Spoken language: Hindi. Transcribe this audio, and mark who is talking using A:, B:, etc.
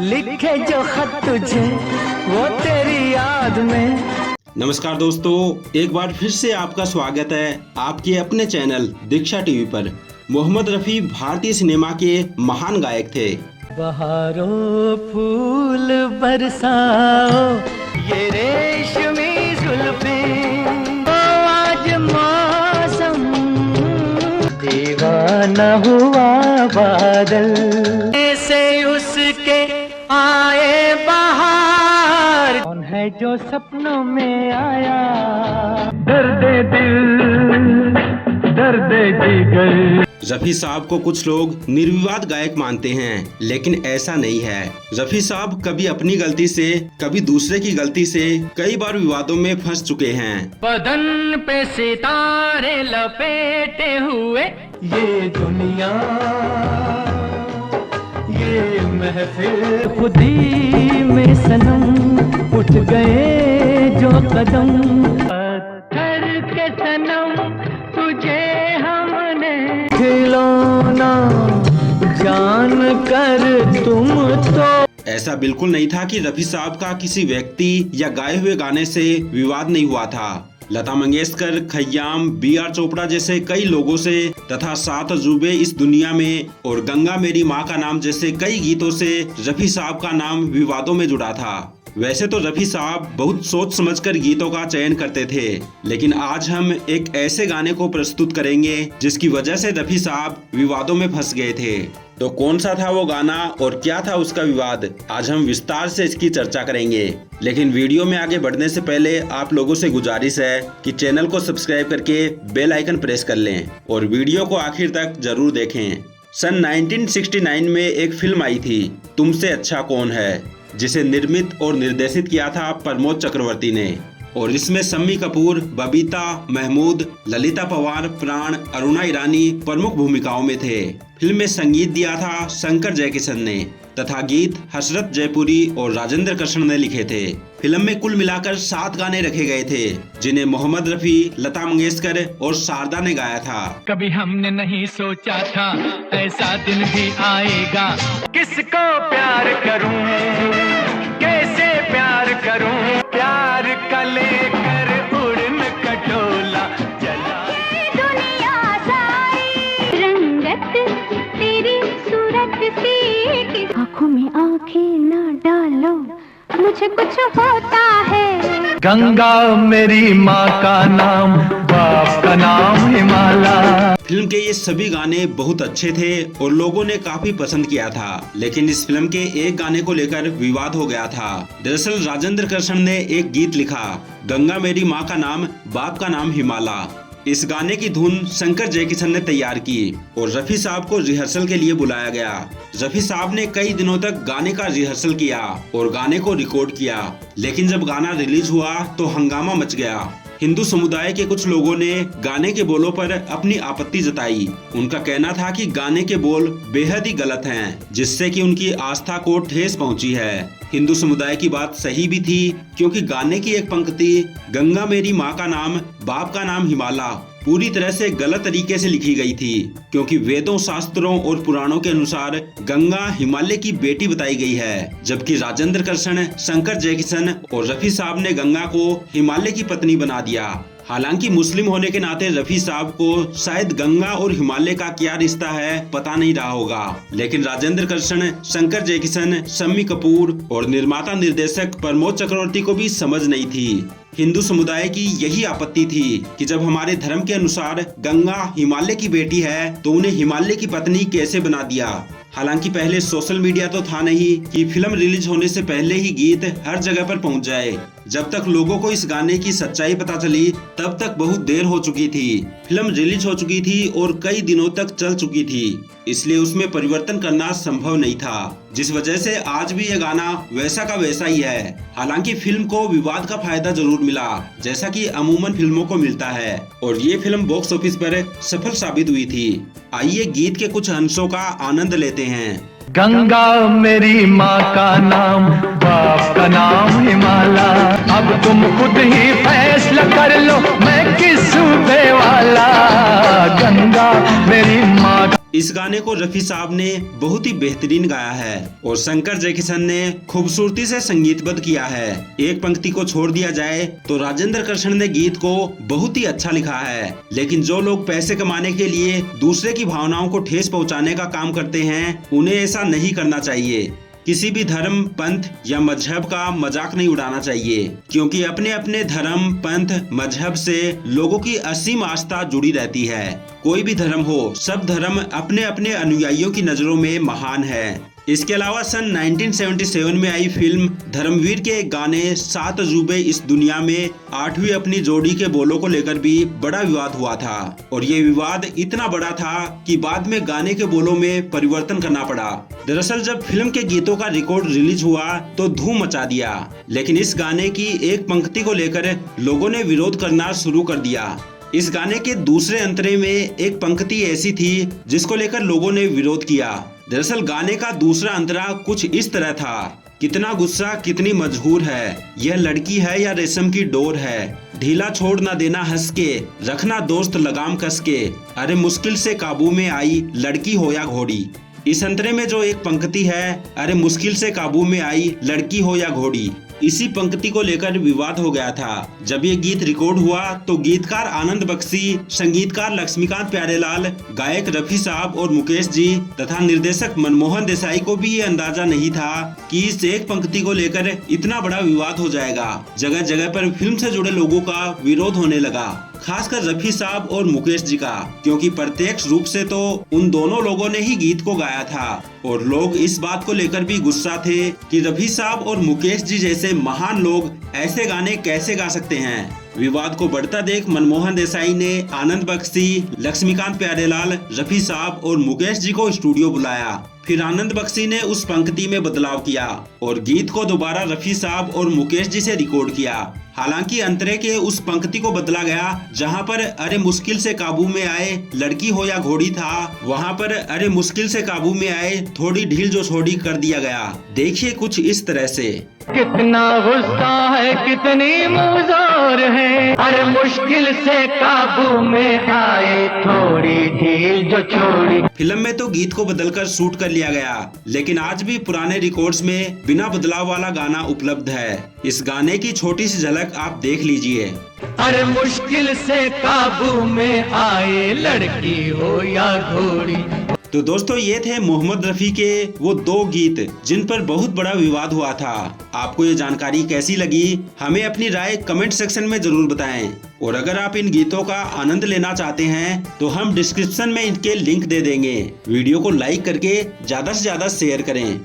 A: लिखे जो खत तुझे वो तेरी याद में।
B: नमस्कार दोस्तों, एक बार फिर से आपका स्वागत है आपके अपने चैनल दीक्षा टीवी पर। मोहम्मद रफी भारतीय सिनेमा के महान गायक थे।
A: बहारों फूल बरसाओ ये रेशमी जुल्फें, आज मौसम दीवाना हुआ बादल, ऐसे उसके आए बाहर। कौन है जो सपनों में आया, दर्द दिल दर्द जिगर।
B: रफी साहब को कुछ लोग निर्विवाद गायक मानते हैं, लेकिन ऐसा नहीं है। रफी साहब कभी अपनी गलती से, कभी दूसरे की गलती से कई बार विवादों में फंस चुके हैं।
A: बदन पे सितारे लपेटे हुए ये दुनिया, ये महफिल, खुदी में सनम उठ गए जो कदम, पत्थर के सनम तुझे हमने खिलौना जान कर तुम तो।
B: ऐसा बिल्कुल नहीं था कि रफी साहब का किसी व्यक्ति या गाए हुए गाने से विवाद नहीं हुआ था। लता मंगेशकर, खय्याम, बी.आर. चोपड़ा जैसे कई लोगों से तथा 7 अजूबे इस दुनिया में और गंगा मेरी माँ का नाम जैसे कई गीतों से रफी साहब का नाम विवादों में जुड़ा था। वैसे तो रफी साहब बहुत सोच समझकर गीतों का चयन करते थे, लेकिन आज हम एक ऐसे गाने को प्रस्तुत करेंगे जिसकी वजह से रफी साहब विवादों में फंस गए थे। तो कौन सा था वो गाना और क्या था उसका विवाद, आज हम विस्तार से इसकी चर्चा करेंगे। लेकिन वीडियो में आगे बढ़ने से पहले आप लोगों से गुजारिश है कि चैनल को सब्सक्राइब करके बेल आइकन प्रेस कर लें और वीडियो को आखिर तक जरूर देखें। सन 1969 में एक फिल्म आई थी, तुमसे अच्छा कौन है, जिसे निर्मित और निर्देशित किया था प्रमोद चक्रवर्ती ने, और इसमें शम्मी कपूर, बबीता, महमूद, ललिता पवार, प्राण, अरुणा ईरानी प्रमुख भूमिकाओं में थे। फिल्म में संगीत दिया था शंकर जयकिशन ने तथा गीत हसरत जयपुरी और राजेंद्र कृष्ण ने लिखे थे। फिल्म में कुल मिलाकर 7 गाने रखे गए थे, जिन्हें मोहम्मद रफी, लता मंगेशकर और शारदा ने गाया था।
A: कभी हमने नहीं सोचा था ऐसा दिन भी आएगा, किसको प्यार करूं, कैसे प्यार करूं, प्यार का लेकर उड़न कटोला चला।
C: दुनिया सारी रंगत तेरी सूरत सी, आँखों में आँखें ना डालो मुझे कुछ होता है।
A: गंगा मेरी माँ का नाम, बाप का नाम हिमालय।
B: फिल्म के ये सभी गाने बहुत अच्छे थे और लोगों ने काफी पसंद किया था, लेकिन इस फिल्म के एक गाने को लेकर विवाद हो गया था। दरअसल राजेंद्र कृष्ण ने एक गीत लिखा, गंगा मेरी माँ का नाम, बाप का नाम हिमालय। इस गाने की धुन शंकर जयकिशन ने तैयार की और रफी साहब को रिहर्सल के लिए बुलाया गया। रफी साहब ने कई दिनों तक गाने का रिहर्सल किया और गाने को रिकॉर्ड किया, लेकिन जब गाना रिलीज हुआ तो हंगामा मच गया। हिंदू समुदाय के कुछ लोगों ने गाने के बोलों पर अपनी आपत्ति जताई। उनका कहना था कि गाने के बोल बेहद ही गलत हैं, जिससे कि उनकी आस्था को ठेस पहुंची है। हिंदू समुदाय की बात सही भी थी, क्योंकि गाने की एक पंक्ति गंगा मेरी माँ का नाम, बाप का नाम हिमालय पूरी तरह से गलत तरीके से लिखी गई थी, क्योंकि वेदों, शास्त्रों और पुराणों के अनुसार गंगा हिमालय की बेटी बताई गई है, जबकि राजेंद्र कृष्ण, शंकर जयकिशन और रफी साहब ने गंगा को हिमालय की पत्नी बना दिया। हालांकि मुस्लिम होने के नाते रफी साहब को शायद गंगा और हिमालय का क्या रिश्ता है पता नहीं रहा होगा, लेकिन राजेंद्र कृष्ण, शंकर जयकिशन, शम्मी कपूर और निर्माता निर्देशक प्रमोद चक्रवर्ती को भी समझ नहीं थी। हिंदू समुदाय की यही आपत्ति थी कि जब हमारे धर्म के अनुसार गंगा हिमालय की बेटी है तो उन्हें हिमालय की पत्नी कैसे बना दिया। हालांकि पहले सोशल मीडिया तो था नहीं कि फिल्म रिलीज होने से पहले ही गीत हर जगह पर पहुंच जाए। जब तक लोगों को इस गाने की सच्चाई पता चली तब तक बहुत देर हो चुकी थी। फिल्म रिलीज हो चुकी थी और कई दिनों तक चल चुकी थी, इसलिए उसमें परिवर्तन करना संभव नहीं था, जिस वजह से आज भी यह गाना वैसा का वैसा ही है। हालांकि फिल्म को विवाद का फायदा जरूर मिला, जैसा कि अमूमन फिल्मों को मिलता है, और ये फिल्म बॉक्स ऑफिस पर सफल साबित हुई थी। आइए गीत के कुछ अंशों का आनंद लेते हैं।
A: गंगा मेरी माँ का नाम, बाप का नाम हिमालय, अब तुम खुद ही फैसला कर लो मैं किस सूबे वाला। गंगा मेरी माँ
B: इस गाने को रफी साहब ने बहुत ही बेहतरीन गाया है और शंकर जयकिशन ने खूबसूरती से संगीतबद्ध किया है। एक पंक्ति को छोड़ दिया जाए तो राजेंद्र कृष्ण ने गीत को बहुत ही अच्छा लिखा है, लेकिन जो लोग पैसे कमाने के लिए दूसरे की भावनाओं को ठेस पहुंचाने का काम करते हैं, उन्हें ऐसा नहीं करना चाहिए। किसी भी धर्म, पंथ या मजहब का मजाक नहीं उड़ाना चाहिए, क्योंकि अपने अपने धर्म, पंथ, मजहब से लोगों की असीम आस्था जुड़ी रहती है। कोई भी धर्म हो, सब धर्म अपने अपने अनुयायियों की नजरों में महान है। इसके अलावा सन 1977 में आई फिल्म धर्मवीर के एक गाने 7 अजूबे इस दुनिया में 8वीं अपनी जोड़ी के बोलों को लेकर भी बड़ा विवाद हुआ था और ये विवाद इतना बड़ा था कि बाद में गाने के बोलों में परिवर्तन करना पड़ा। दरअसल जब फिल्म के गीतों का रिकॉर्ड रिलीज हुआ तो धूम मचा दिया, लेकिन इस गाने की एक पंक्ति को लेकर लोगों ने विरोध करना शुरू कर दिया। इस गाने के दूसरे अंतरे में एक पंक्ति ऐसी थी जिसको लेकर लोगों ने विरोध किया। दरअसल गाने का दूसरा अंतरा कुछ इस तरह था, कितना गुस्सा कितनी मजबूर है, यह लड़की है या रेशम की डोर है, ढीला छोड़ ना देना हंस के, रखना दोस्त लगाम कस के, अरे मुश्किल से काबू में आई लड़की हो या घोड़ी। इस अंतरे में जो एक पंक्ति है, अरे मुश्किल से काबू में आई लड़की हो या घोड़ी, इसी पंक्ति को लेकर विवाद हो गया था। जब ये गीत रिकॉर्ड हुआ तो गीतकार आनंद बख्शी, संगीतकार लक्ष्मीकांत प्यारेलाल, गायक रफी साहब और मुकेश जी तथा निर्देशक मनमोहन देसाई को भी ये अंदाजा नहीं था कि इस एक पंक्ति को लेकर इतना बड़ा विवाद हो जाएगा। जगह जगह पर फिल्म से जुड़े लोगों का विरोध होने लगा, खासकर रफी साहब और मुकेश जी का, क्योंकि प्रत्यक्ष रूप से तो उन दोनों लोगों ने ही गीत को गाया था और लोग इस बात को लेकर भी गुस्सा थे कि रफी साहब और मुकेश जी जैसे महान लोग ऐसे गाने कैसे गा सकते हैं। विवाद को बढ़ता देख मनमोहन देसाई ने आनंद बख्शी, लक्ष्मीकांत प्यारेलाल, रफी साहब और मुकेश जी को स्टूडियो बुलाया। फिर आनंद बख्शी ने उस पंक्ति में बदलाव किया और गीत को दोबारा रफी साहब और मुकेश जी से रिकॉर्ड किया। हालांकि अंतरे के उस पंक्ति को बदला गया, जहां पर अरे मुश्किल से काबू में आए लड़की हो या घोड़ी था, वहां पर अरे मुश्किल से काबू में आए थोड़ी ढील जो छोड़ी कर दिया गया। देखिए कुछ इस तरह से,
A: कितना गुस्सा है कितनी मुज़ार है, अरे मुश्किल से काबू में आए थोड़ी ढील जो छोड़ी।
B: फिल्म में तो गीत को बदलकर शूट कर लिया गया, लेकिन आज भी पुराने रिकॉर्ड्स में बिना बदलाव वाला गाना उपलब्ध है। इस गाने की छोटी सी झलक आप देख लीजिए।
A: अरे मुश्किल से काबू में आए लड़की हो या घोड़ी।
B: तो दोस्तों ये थे मोहम्मद रफी के वो 2 गीत जिन पर बहुत बड़ा विवाद हुआ था। आपको ये जानकारी कैसी लगी, हमें अपनी राय कमेंट सेक्शन में जरूर बताएं। और अगर आप इन गीतों का आनंद लेना चाहते हैं तो हम डिस्क्रिप्शन में इनके लिंक दे देंगे। वीडियो को लाइक करके ज्यादा से ज्यादा शेयर करें।